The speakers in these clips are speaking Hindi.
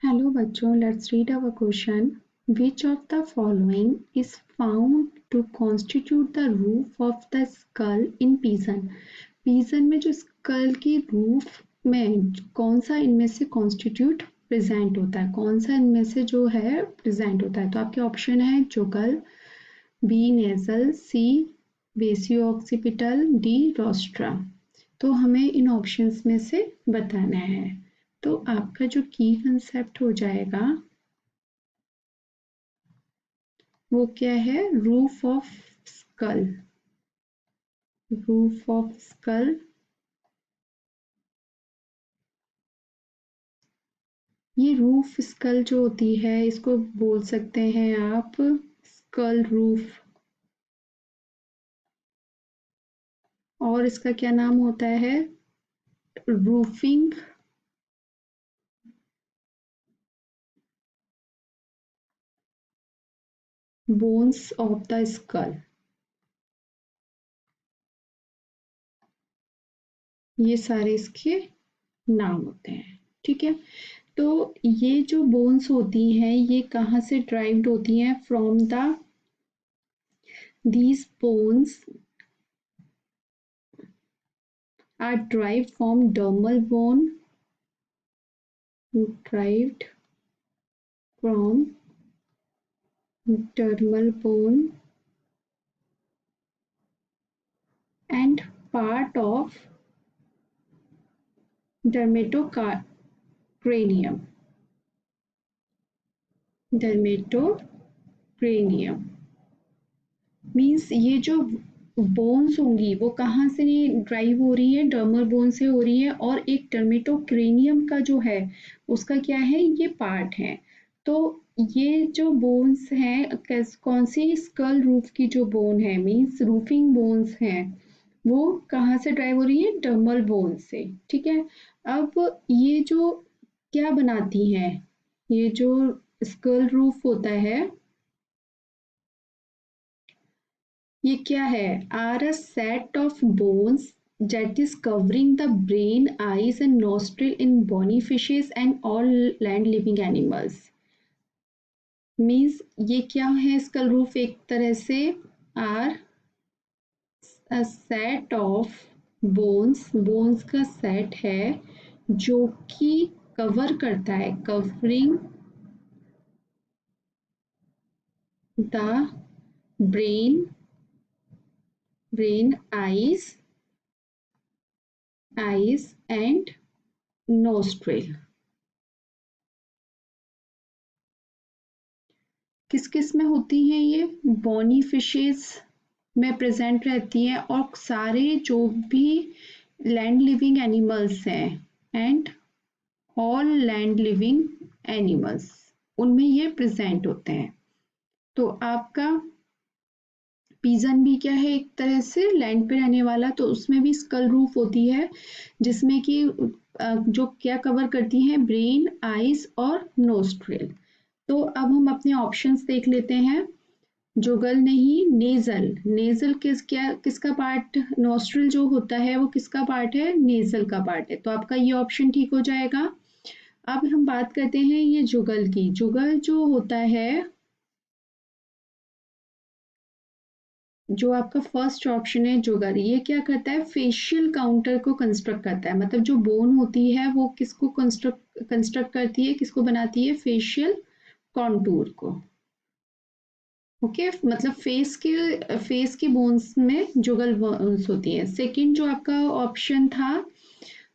Hello बच्चों, let's read our question. Which of the following is found to constitute the roof of the skull in pigeon? Pigeon में जो skull की roof में कौन सा इनमें से constitute present होता है, कौन सा इनमें से जो है present होता है? तो आपके ऑप्शन है जुगल, बी नेजल, सी बेसियोक्सिपिटल, डी रोस्ट्रा। तो हमें इन ऑप्शंस में से बताना है। तो आपका जो की कंसेप्ट हो जाएगा वो क्या है? Roof of skull. Roof of skull ये रूफ स्कल जो होती है इसको बोल सकते हैं आप स्कल रूफ, और इसका क्या नाम होता है? Roofing bones of the skull. ये सारे इसके नाम होते हैं, ठीक है। तो ये जो बोन्स होती हैं ये कहाँ से ड्राइव्ड होती हैं? From the these bones are derived from dermal bone, derived from dermal bone and part of dermatocranium. dermatocranium means ये जो बोन्स होंगी वो कहाँ से ड्राइव हो रही है? डर्मल बोन से हो रही है, और एक डर्मेटोक्रेनियम का जो है उसका क्या है? ये पार्ट है। तो ये जो बोन्स हैं कौन सी? स्कल रूफ की जो बोन है मीन्स रूफिंग बोन्स हैं, वो कहाँ से ड्राइव हो रही है? डर्मल बोन से, ठीक है। अब ये जो क्या बनाती हैं? ये जो स्कल रूफ होता है ये क्या है? Are a set of bones that is covering the brain, eyes and nostril in bony fishes and all land living animals. Means ये क्या है? स्कल रूफ एक तरह से are a set of bones, bones का सेट है जो कि कवर करता है, covering the brain, eyes and nostril। किस किस में होती हैं ये? बॉनी फिशेस में प्रेजेंट रहती हैं, और सारे जो भी लैंड लिविंग एनिमल्स हैं and all land living animals उनमें ये प्रेजेंट होते हैं। तो आपका पिजन भी क्या है? एक तरह से लैंड पे रहने वाला, तो उसमें भी स्कल रूफ होती है जिसमें कि जो क्या कवर करती है? ब्रेन, आइज और नोस्ट्रिल। तो अब हम अपने ऑप्शंस देख लेते हैं। जुगल नहीं, नेजल। नेजल किसका पार्ट? नोस्ट्रिल जो होता है वो किसका पार्ट है? नेजल का पार्ट है। तो आपका ये ऑप्शन ठीक हो जाएगा। अब हम बात करते हैं ये जुगल की। जुगल जो होता है, जो आपका फर्स्ट ऑप्शन है जुगल, ये क्या करता है? फेशियल काउंटर को कंस्ट्रक्ट करता है। मतलब जो बोन होती है वो किसको कंस्ट्रक्ट करती है, किसको बनाती है? फेशियल कॉन्टूर को। ओके मतलब फेस के बोन्स में जुगल बोन्स होती है। सेकंड जो आपका ऑप्शन था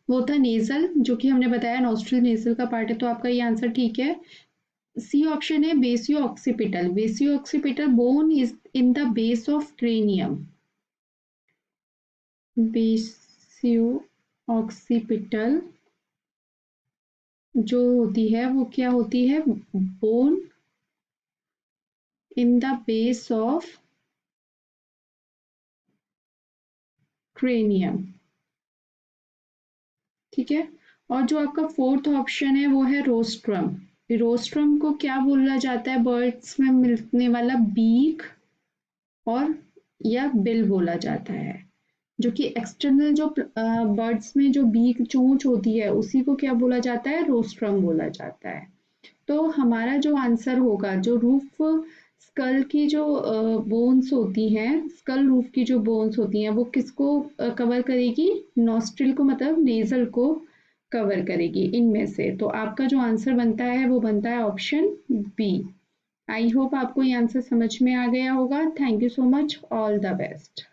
वो था नेजल, जो कि हमने बताया नॉस्ट्रिल नेजल का पार्ट है, तो आपका ये आंसर ठीक है। सी ऑप्शन है basio occipital. Basio occipital bone is in the base of cranium. Basio occipital जो होती है वो क्या होती है? Bone in the base of cranium, ठीक है। और जो आपका फोर्थ ऑप्शन है वो है रोस्ट्रम। रोस्ट्रम को क्या बोला जाता है? बर्ड्स में मिलने वाला बीक और या बिल बोला जाता है, जो कि एक्सटर्नल जो बर्ड्स में जो बीक चोंच होती है उसी को क्या बोला जाता है? रोस्ट्रम बोला जाता है। तो हमारा जो आंसर होगा, जो रूफ स्कल की जो बोन्स होती हैं, स्कल रूफ की जो बोन्स होती हैं, वो किसको कवर करेगी? नॉस्ट्रिल को, मतलब नेजल को कवर करेगी इनमें से। तो आपका जो आंसर बनता है वो बनता है ऑप्शन बी। आई होप आपको ये आंसर समझ में आ गया होगा। Thank you so much, all the best.